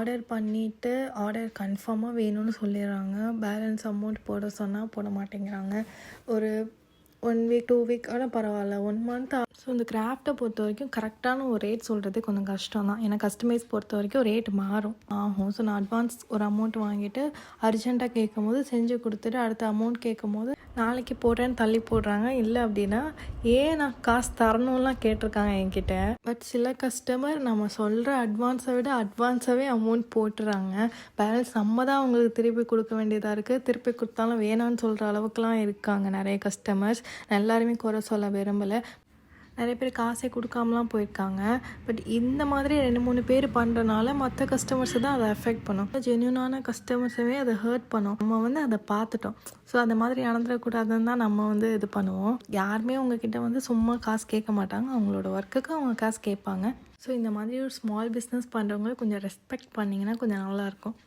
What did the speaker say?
Order பண்ணிவிட்டு order கன்ஃபார்மாக வேணும்னு சொல்லிடுறாங்க. பேலன்ஸ் அமௌண்ட் போட சொன்னால் போட மாட்டேங்கிறாங்க. ஒரு 1 வீக் 2 வீக் ஆனால் பரவாயில்ல 1 மந்த். ஸோ இந்த கிராஃப்டை பொறுத்த வரைக்கும் கரெக்டான ஒரு ரேட் சொல்கிறது கொஞ்சம் கஷ்டம் தான். ஏன்னா கஸ்டமைஸ் பொறுத்த வரைக்கும் ரேட் மாறும் ஆகும். ஸோ நான் அட்வான்ஸ் ஒரு அமௌண்ட் வாங்கிட்டு அர்ஜென்ட்டாக கேட்கும் போது செஞ்சு கொடுத்துட்டு அடுத்த அமௌண்ட் கேட்கும் போது நாளைக்கு போடுறேன்னு தள்ளி போடுறாங்க. இல்லை அப்படின்னா நான் காசு தரணும்லாம் கேட்டிருக்காங்க என்கிட்ட. பட் சில கஸ்டமர் நம்ம சொல்கிற அட்வான்ஸை விட அட்வான்ஸாகவே அமௌண்ட் போட்டுறாங்க. பேலன்ஸ் நம்ம தான் அவங்களுக்கு திருப்பி கொடுக்க வேண்டியதாக இருக்குது. திருப்பி கொடுத்தாலும் வேணான்னு சொல்கிற அளவுக்குலாம் இருக்காங்க நிறைய கஸ்டமர்ஸ். நான் எல்லாருமே குறை சொல்ல விரும்பலை. நிறைய பேர் காசே கொடுக்காமலாம் போயிருக்காங்க. பட் இந்த மாதிரி 2-3 பேர் பண்ணுறனால மற்ற கஸ்டமர்ஸை தான் அதை அஃபெக்ட் பண்ணும். ஜென்யூனான கஸ்டமர்ஸவே அதை ஹர்ட் பண்ணும். நம்ம அதை பார்த்துட்டோம். ஸோ அந்த மாதிரி நடந்துடக்கூடாதுன்னு தான் நம்ம இது பண்ணுவோம். யாருமே உங்ககிட்ட சும்மா காசு கேட்க மாட்டாங்க. அவங்களோட ஒர்க்குக்கு அவங்க காசு கேட்பாங்க. ஸோ இந்த மாதிரி ஒரு ஸ்மால் பிஸ்னஸ் பண்ணுறவங்க கொஞ்சம் ரெஸ்பெக்ட் பண்ணிங்கன்னா கொஞ்சம் நல்லாயிருக்கும்.